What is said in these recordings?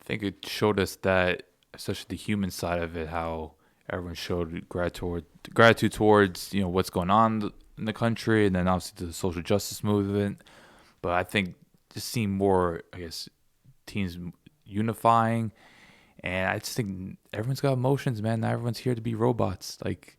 think it showed us that, especially the human side of it, how everyone showed gratitude towards what's going on in the country, and then obviously the social justice movement. But I think just seeing more, I guess, teams unifying, and I just think everyone's got emotions, man. Not everyone's here to be robots. Like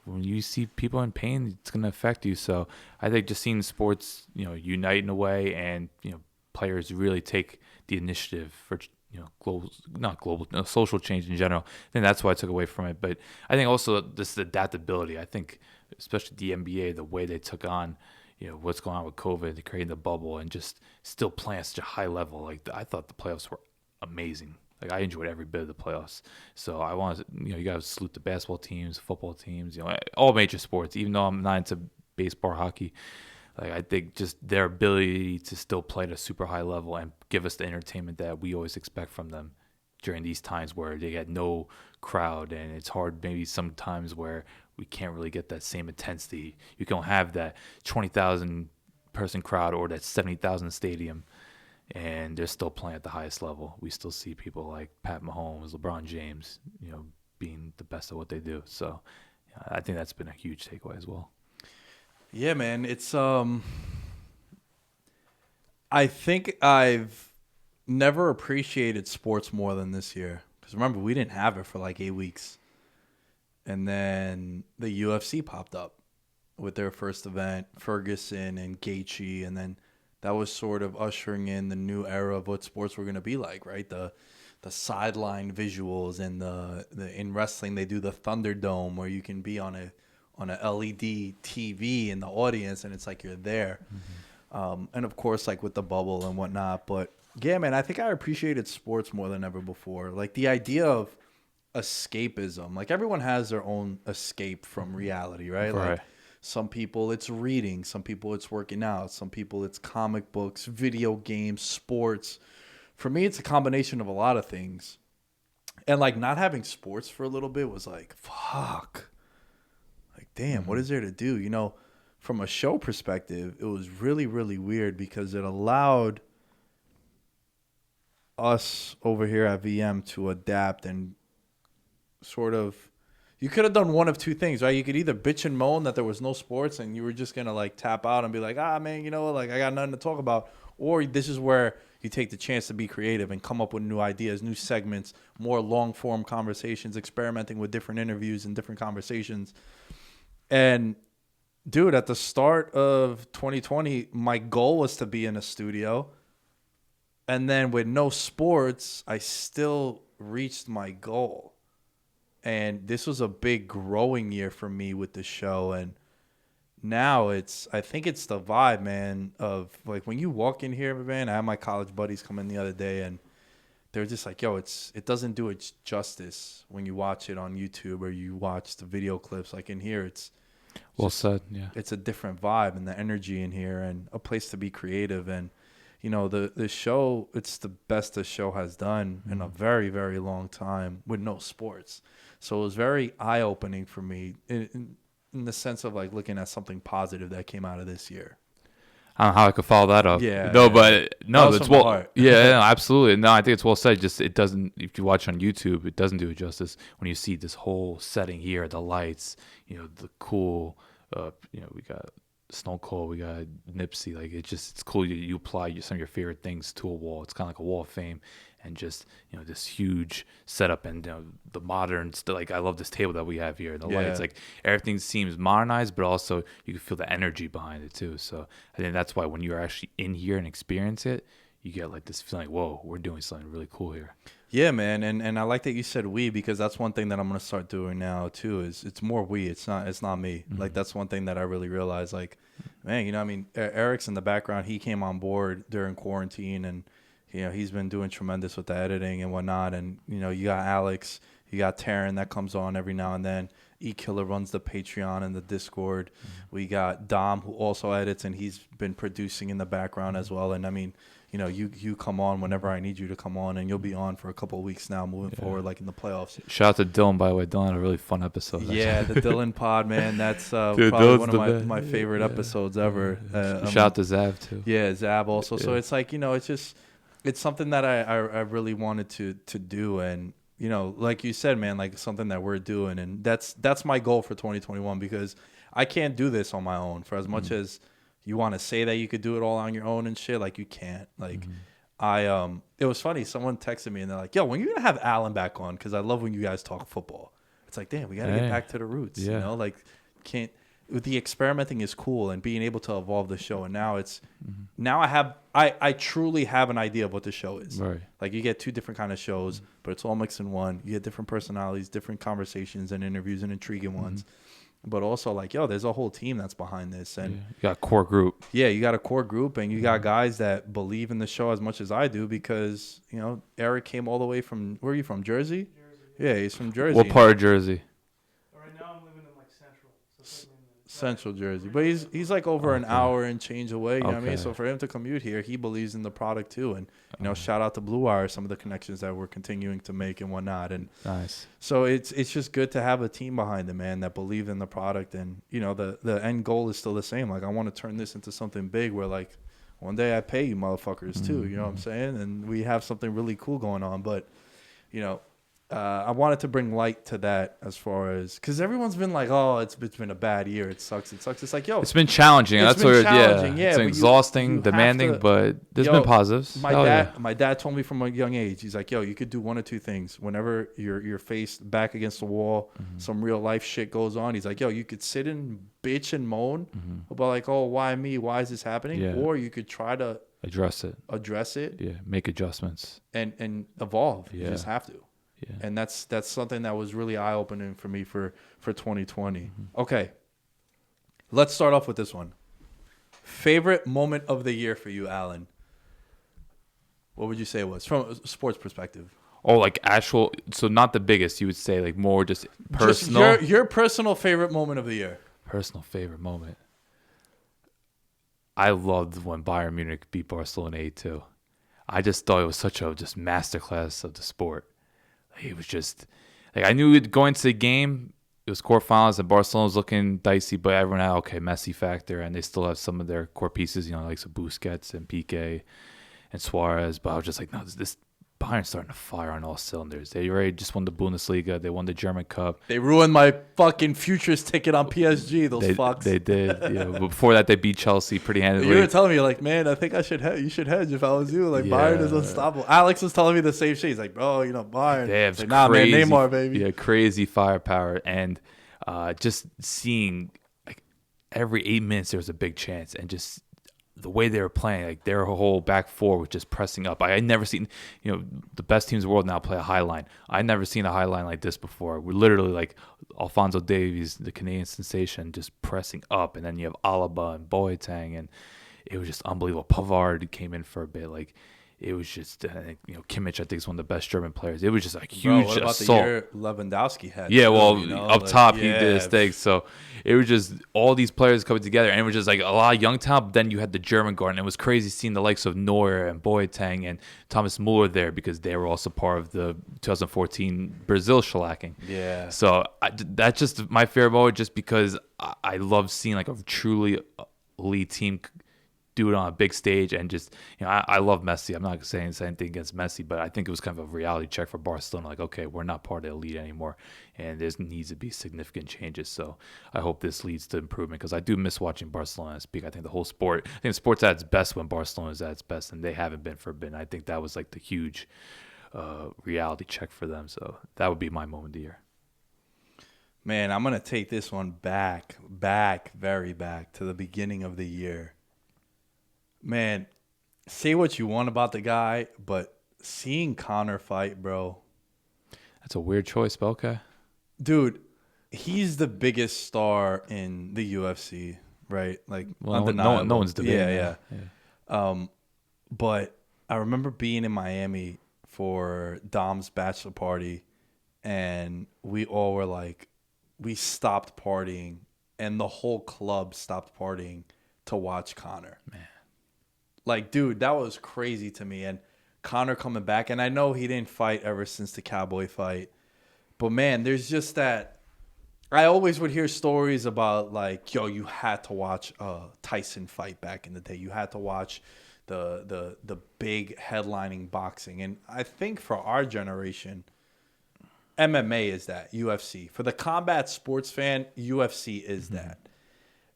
when you see people in pain, it's gonna affect you. So I think just seeing sports, unite in a way, and players really take the initiative for global, not global, no, social change in general. I think that's what I took away from it. But I think also this adaptability. I think especially the NBA, the way they took on what's going on with COVID, creating the bubble, and just still playing at such a high level. Like I thought the playoffs were amazing. Like I enjoyed every bit of the playoffs. So I want to, you got to salute the basketball teams, football teams, all major sports. Even though I'm not into baseball, or hockey, like I think just their ability to still play at a super high level and give us the entertainment that we always expect from them during these times where they had no crowd, and it's hard maybe sometimes where we can't really get that same intensity. You don't have that 20,000 person crowd or that 70,000 stadium, and they're still playing at the highest level. We still see people like Pat Mahomes, LeBron James, being the best at what they do. So I think that's been a huge takeaway as well. Yeah, man. It's I think I've never appreciated sports more than this year. Because remember, we didn't have it for like 8 weeks. And then the UFC popped up with their first event, Ferguson and Gaethje, and then that was sort of ushering in the new era of what sports were going to be like, right? The sideline visuals, and the in wrestling they do the Thunderdome where you can be on a LED TV in the audience, and it's like you're there. Mm-hmm. And of course, like with the bubble and whatnot. But yeah, man, I think I appreciated sports more than ever before. Like the idea of escapism. Like everyone has their own escape from reality, right? Right. Like some people it's reading, some people it's working out, some people it's comic books, video games, sports. For me, it's a combination of a lot of things. And like not having sports for a little bit was like, fuck. Like, damn, what is there to do? From a show perspective, it was really, really weird because it allowed us over here at VM to adapt and sort of, you could have done one of two things, right? You could either bitch and moan that there was no sports and you were just going to like tap out and be like, man, like I got nothing to talk about. Or this is where you take the chance to be creative and come up with new ideas, new segments, more long form conversations, experimenting with different interviews and different conversations. And dude, at the start of 2020, my goal was to be in a studio. And then with no sports, I still reached my goal. And this was a big growing year for me with the show. And now I think it's the vibe, man, of like when you walk in here, man, I had my college buddies come in the other day and they're just like, yo, it doesn't do it justice when you watch it on YouTube or you watch the video clips. Like in here, it's well said. Yeah. It's a different vibe and the energy in here and a place to be creative. And, the show, it's the best the show has done in a very, very long time with no sports. So it was very eye-opening for me in the sense of like looking at something positive that came out of this year. I don't know how I could follow that up. Yeah. No, but no, that's well. Yeah, no, absolutely. No, I think it's well said. Just it doesn't. If you watch on YouTube, it doesn't do it justice when you see this whole setting here, the lights, the cool. We got Stone Cold, we got Nipsey. Like it's cool. You apply some of your favorite things to a wall. It's kind of like a wall of fame, and just this huge setup and the modern. Like I love this table that we have here. The lights, like everything seems modernized, but also you can feel the energy behind it too. So I think that's why when you're actually in here and experience it, you get like this feeling like, whoa, we're doing something really cool here. Yeah, man, and I like that you said we, because that's one thing that I'm gonna start doing now too. Is it's more we. It's not me. Mm-hmm. Like that's one thing that I really realized. Like, man, Eric's in the background. He came on board during quarantine, and he's been doing tremendous with the editing and whatnot. And you got Alex, you got Taryn that comes on every now and then. E-Killer runs the Patreon and the Discord. Mm-hmm. We got Dom, who also edits, and he's been producing in the background as well. And I mean, you come on whenever I need you to come on, and you'll be on for a couple of weeks now moving forward, like in the playoffs. Shout out to Dylan, by the way. Dylan had a really fun episode. Yeah, the Dylan pod, man. That's dude, probably one of my favorite episodes ever. Shout out to Zav, too. Yeah, Zab also. Yeah. So it's like, it's just it's something that I really wanted to do, and you know, like you said, man, like something that we're doing, and that's my goal for 2021 because I can't do this on my own. For as much as you want to say that you could do it all on your own and shit, like you can't. Like it was funny. Someone texted me and they're like, "Yo, when you gonna have Alan back on? Because I love when you guys talk football." It's like, damn, we gotta get Hey, back to the roots. You yeah. know, like can't. The experimenting is cool and being able to evolve the show, and now it's now I truly have an idea of what the show is. Right. Like you get two different kind of shows, but it's all mixed in one. You get different personalities, different conversations and interviews and intriguing ones. But also like, yo, there's a whole team that's behind this. And You got a core group. yeah, you got a core group and you got guys that believe in the show as much as I do because, you know, Eric came all the way from, where are you from, Jersey? Yeah, he's from Jersey. What part of Jersey? Right now I'm living in like Central. So it's like Central Jersey. But he's like over an hour and change away, you know what I mean? Okay. So for him to commute here, he believes in the product too. And, you know, shout out to Blue Wire, some of the connections that we're continuing to make and whatnot. And Nice. so it's just good to have a team behind it, man, that believe in the product. And, you know, the end goal is still the same. Like, I want to turn this into something big where, like, one day I pay you motherfuckers too, you know what I'm saying? And we have something really cool going on. But, you know, I wanted to bring light to that as far as, because everyone's been like, oh, it's been a bad year. It sucks. It sucks. It's like, yo, It's been challenging. It's That's been what. challenging, Yeah. yeah, It's but exhausting, you have demanding, to- but there's Yo, been positives. My Hell dad, yeah. my dad told me from a young age. He's like, "Yo, you could do one or two things. Whenever you're faced back against the wall, some real life shit goes on. He's like, yo, you could sit and bitch and moan about like, oh, why me? Why is this happening? Yeah. Or you could try to Address it. address it Yeah. Make adjustments. and evolve. You Yeah. just have to. Yeah. And that's something that was really eye opening for me for 2020. Okay, let's start off with this one. Favorite moment of the year for you, Alan? What would you say it was from a sports perspective? Oh, like actual. So not the biggest. You would say like more just personal. Just your personal favorite moment of the year. Personal favorite moment. I loved when Bayern Munich beat Barcelona 8-2. I just thought it was such a just masterclass of the sport. Like, it was just like I knew going into the game. It was quarterfinals and Barcelona was looking dicey, but everyone had Messi factor, and they still have some of their core pieces, you know, like some Busquets and Piqué and Suarez. But I was just like, no, this Bayern's starting to fire on all cylinders. They already just won the Bundesliga. They won the German Cup. They ruined my fucking futures ticket on PSG. Those fucks. They did. Yeah. But before that, they beat Chelsea pretty handily. You were telling me like, man, I think I should you should hedge if I was you. Like Bayern is Yeah. unstoppable. Alex was telling me the same shit. He's like, bro, you know Bayern. They have It's like, nah, crazy, man, Neymar, baby. Yeah, crazy firepower, and just seeing like every 8 minutes there was a big chance, and just the way they were playing, like their whole back four was just pressing up. I had never seen, you know, the best teams in the world now play a high line. I'd never seen a high line like this before. We're literally like Alphonso Davies, the Canadian sensation, just pressing up, and then you have Alaba and Boateng, and it was just unbelievable. Pavard came in for a bit, like. It was just, you know, Kimmich, I think, is one of the best German players. It was just a huge What about assault. the year Lewandowski had? Yeah, too, well, you know? up Like, top, he yeah. did his thing. So it was just all these players coming together, and it was just like a lot of young talent. But then you had the German guard, and it was crazy seeing the likes of Neuer and Boateng and Thomas Muller there because they were also part of the 2014 Brazil shellacking. Yeah. So that's just my favorite moment, just because I love seeing like a truly elite team do it on a big stage, and just, you know, I love Messi. I'm not saying anything against Messi, but I think it was kind of a reality check for Barcelona. Like, okay, we're not part of the elite anymore, and there needs to be significant changes. So I hope this leads to improvement, because I do miss watching Barcelona speak. I think the whole sport, I think sport's at its best when Barcelona is at its best, and they haven't been for a bit. I think that was like the huge reality check for them. So that would be my moment of the year. Man, I'm gonna take this one back, very back to the beginning of the year. Man, say what you want about the guy, but seeing Conor fight, bro. That's a weird choice, but okay. Dude, he's the biggest star in the UFC, right? Like, Well, undeniable. no one's debating Yeah. that. But I remember being in Miami for Dom's bachelor party, and we all were like, we stopped partying, and the whole club stopped partying to watch Conor. Man. Like, dude, that was crazy to me. And Conor coming back, and I know he didn't fight ever since the Cowboy fight, but man, there's just that. I always would hear stories about like, yo, you had to watch Tyson fight back in the day. You had to watch the big headlining boxing. And I think for our generation, MMA is that, UFC. For the combat sports fan, UFC is that.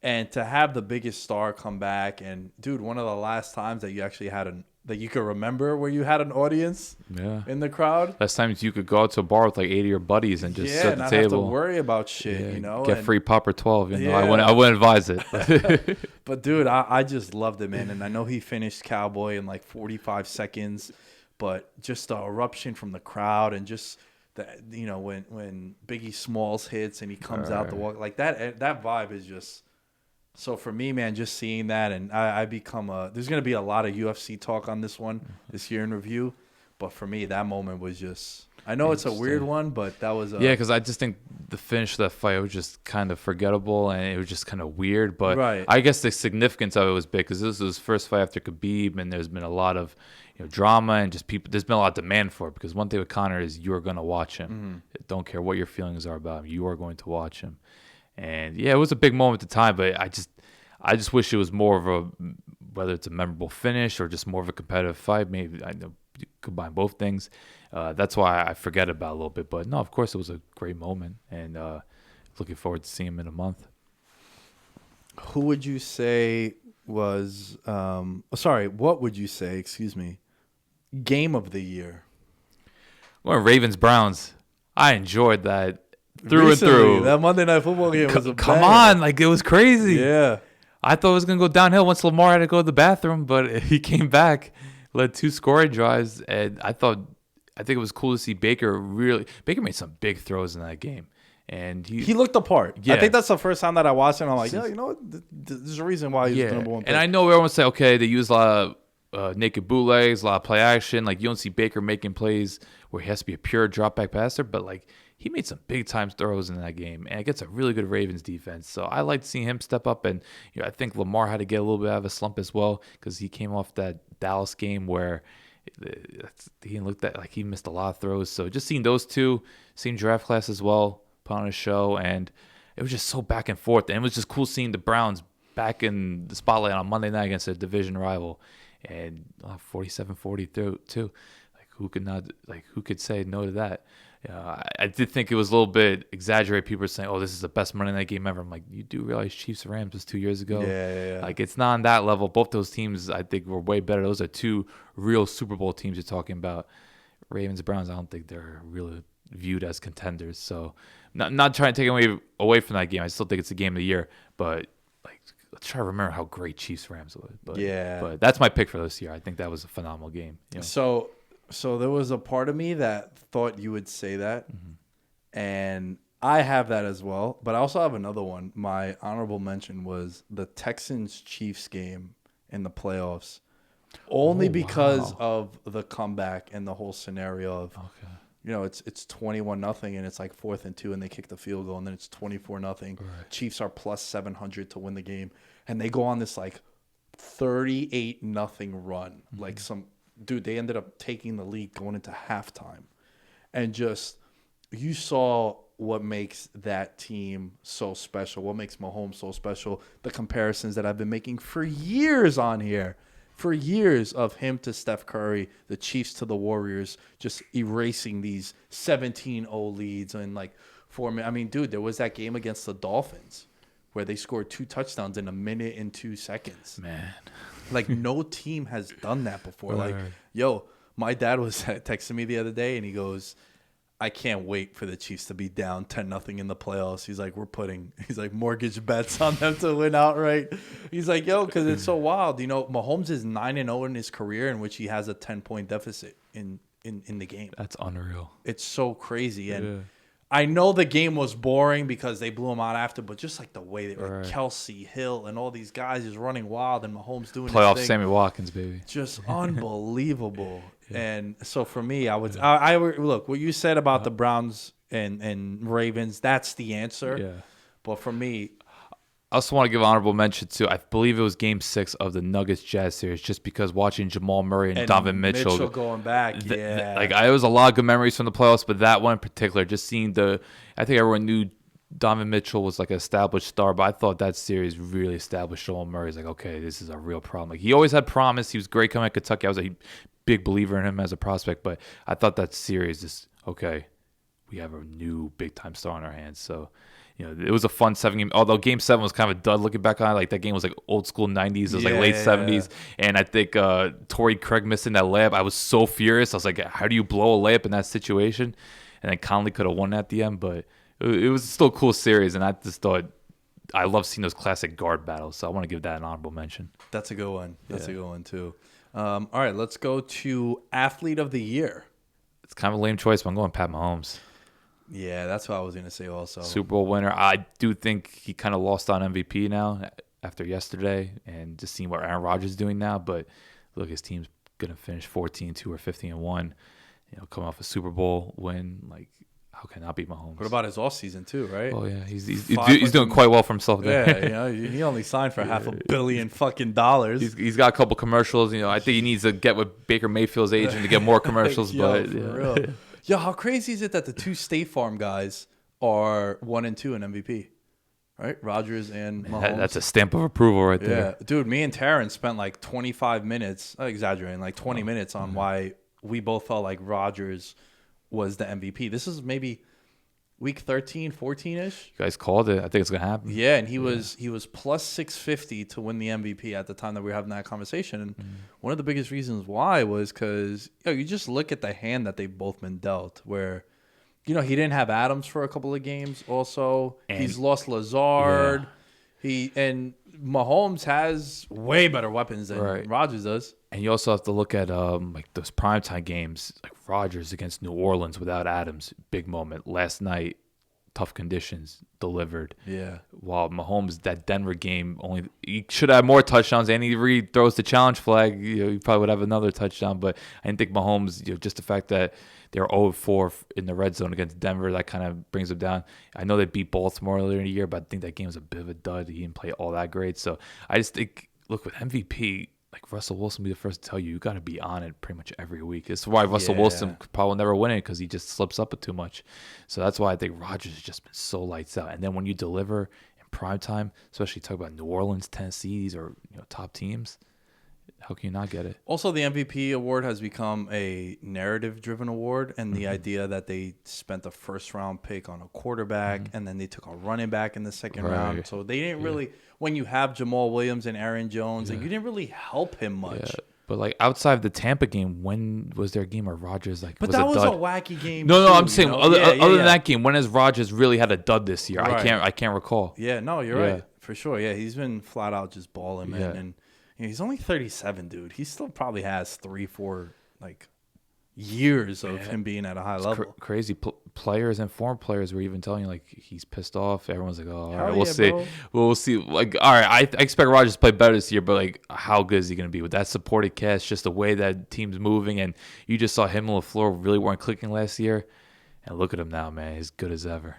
And to have the biggest star come back, and dude, one of the last times that you actually had that you could remember where you had an audience in the crowd. Last times you could go out to a bar with like 80 of your buddies and just sit at the not table. Have to worry about shit, Get free pop or 12. I wouldn't advise it. But dude, I just loved it, man. And I know he finished Cowboy in like 45 seconds, but just the eruption from the crowd and just that, when Biggie Smalls hits and he comes out the walk, like that vibe is just. So for me, man, just seeing that, and I become there's going to be a lot of UFC talk on this year in review. But for me, that moment was just, I know it's a weird one, but that was because I just think the finish of that fight was just kind of forgettable, and it was just kind of weird. But I guess the significance of it was big because this was his first fight after Khabib, and there's been a lot of drama and just people. There's been a lot of demand for it because one thing with Conor is you are going to watch him. Don't care what your feelings are about him, you are going to watch him. And it was a big moment at the time, but I just wish it was more of whether it's a memorable finish or just more of a competitive fight. Maybe I know you combine both things. That's why I forget about it a little bit. But no, of course it was a great moment, and looking forward to seeing him in a month. Who would you say was? What would you say? Excuse me. Game of the year. Well, Ravens Browns. I enjoyed that. Through and through. That Monday Night Football game was a come on, like it was crazy. Yeah. I thought it was going to go downhill once Lamar had to go to the bathroom, but he came back, led 2 scoring drives, and I think it was cool to see Baker made some big throws in that game. And he looked the part. Yeah. I think that's the first time that I watched him. I'm like, there's a reason why he's the number one pick. And I know everyone say, okay, they use a lot of naked bootlegs, a lot of play action. Like you don't see Baker making plays where he has to be a pure drop back passer, but like he made some big time throws in that game, and against a really good Ravens defense. So I like seeing him step up, and I think Lamar had to get a little bit out of a slump as well because he came off that Dallas game where he looked at like he missed a lot of throws. So just seeing those two, seeing draft class as well, put on a show, and it was just so back and forth, and it was just cool seeing the Browns back in the spotlight on Monday night against a division rival, and 47-40 too. Who could say no to that? I did think it was a little bit exaggerated. People are saying, "Oh, this is the best Monday night game ever." I'm like, you do realize Chiefs Rams was 2 years ago? Yeah. Like it's not on that level. Both those teams, I think, were way better. Those are 2 real Super Bowl teams you're talking about. Ravens Browns, I don't think they're really viewed as contenders. So, not trying to take away from that game. I still think it's a game of the year, but let's try to remember how great Chiefs Rams was. But that's my pick for this year. I think that was a phenomenal game. So there was a part of me that thought you would say that, and I have that as well. But I also have another one. My honorable mention was the Texans-Chiefs game in the playoffs, only because of the comeback and the whole scenario of, it's 21-0 and it's like 4th and 2 and they kick the field goal and then it's 24-0. Right. Chiefs are plus 700 to win the game, and they go on this like 38-0 run, like some. Dude, they ended up taking the lead going into halftime. And just, you saw what makes that team so special, what makes Mahomes so special, the comparisons that I've been making for years on here. For years of him to Steph Curry, the Chiefs to the Warriors, just erasing these 17-0 leads. And like, I mean, dude, there was that game against the Dolphins where they scored 2 touchdowns in a minute and 2 seconds. Man. Like, no team has done that before. Like, my dad was texting me the other day, and he goes, I can't wait for the Chiefs to be down 10-0 in the playoffs. He's like, he's like, mortgage bets on them to win outright. He's like, because it's so wild. Mahomes is 9-0 in his career in which he has a 10-point deficit in the game. That's unreal. It's so crazy. And I know the game was boring because they blew him out after, but just like the way they were, Kelsey, Hill, and all these guys just running wild, and Mahomes doing playoff his thing. Sammy Watkins, baby. Just unbelievable. And so for me, I look, what you said about the Browns and Ravens, that's the answer. Yeah. But for me, I also want to give honorable mention to, I believe it was Game 6 of the Nuggets Jazz series, just because watching Jamal Murray and Donovan Mitchell going back, it was a lot of good memories from the playoffs, but that one in particular, just seeing I think everyone knew Donovan Mitchell was like an established star, but I thought that series really established Jamal Murray. He's like, okay, this is a real problem. Like he always had promise. He was great coming at Kentucky. I was a big believer in him as a prospect, but I thought that series is okay. We have a new big time star on our hands. So, it was a fun 7 game. Although Game 7 was kind of a dud looking back on it. Like that game was like old school 90s. It was like late 70s. And I think Torrey Craig missing that layup. I was so furious. I was like, how do you blow a layup in that situation? And then Conley could have won at the end, but it was still a cool series. And I just thought I love seeing those classic guard battles. So I want to give that an honorable mention. That's a good one. That's a good one too. All right, let's go to Athlete of the Year. It's kind of a lame choice, but I'm going Pat Mahomes. Yeah, that's what I was going to say also. Super Bowl winner. I do think he kind of lost on MVP now after yesterday and just seeing what Aaron Rodgers is doing now. But look, his team's going to finish 14-2 or 15-1. Coming off a Super Bowl win. Like, how can that be Mahomes? What about his offseason too, right? Oh, yeah. He's doing quite well for himself there. Yeah, he only signed for $500 million fucking dollars. He's got a couple commercials. I think he needs to get with Baker Mayfield's agent to get more commercials. For real. Yo, how crazy is it that the two State Farm guys are 1 and 2 in MVP? Right? Rodgers and Mahomes. That's a stamp of approval right there. Yeah. Dude, me and Taryn spent like 25 minutes, exaggerating, like 20 minutes on why we both felt like Rodgers was the MVP. This is maybe week 13, 14-ish. You guys called it. I think it's going to happen. Yeah, and he was plus 650 to win the MVP at the time that we were having that conversation. And one of the biggest reasons why was because you just look at the hand that they've both been dealt where, he didn't have Adams for a couple of games also. And he's lost Lazard. Yeah. And Mahomes has way better weapons than Rodgers does. And you also have to look at like those primetime games, like Rodgers against New Orleans without Adams, big moment. Last night, tough conditions, delivered. Yeah. While Mahomes, that Denver game, he should have more touchdowns. Andy Reid throws the challenge flag. He probably would have another touchdown. But I didn't think Mahomes, just the fact that they're 0-4 in the red zone against Denver, that kind of brings them down. I know they beat Baltimore earlier in the year, but I think that game was a bit of a dud. He didn't play all that great. So I just think, look, with MVP, like Russell Wilson will be the first to tell you got to be on it pretty much every week. It's why Russell Wilson probably never win it because he just slips up too much. So that's why I think Rodgers has just been so lights out. And then when you deliver in prime time, especially talk about New Orleans, Tennessee, these are top teams. How can you not get it? Also, the MVP award has become a narrative-driven award, and the idea that they spent a first-round pick on a quarterback, and then they took a running back in the second round. So they didn't really, when you have Jamal Williams and Aaron Jones, like, you didn't really help him much. Yeah. But like outside of the Tampa game, when was there a game where Rodgers like? But was that a was dud? a wacky game. No, too, I'm saying other than that game, when has Rodgers really had a dud this year? Right. I can't recall. Yeah, no, you're right for sure. Yeah, he's been flat out just balling, man. Yeah. And he's only 37, dude. He still probably has 3-4 like years of him being at a high level. Crazy players and former players were even telling you like he's pissed off. Everyone's like, "Oh, all right, we'll see. Bro. We'll see." Like, all right, I expect Rodgers to play better this year, but like, how good is he going to be with that supported cast? Just the way that team's moving, and you just saw him and LaFleur really weren't clicking last year, and look at him now, man. He's good as ever.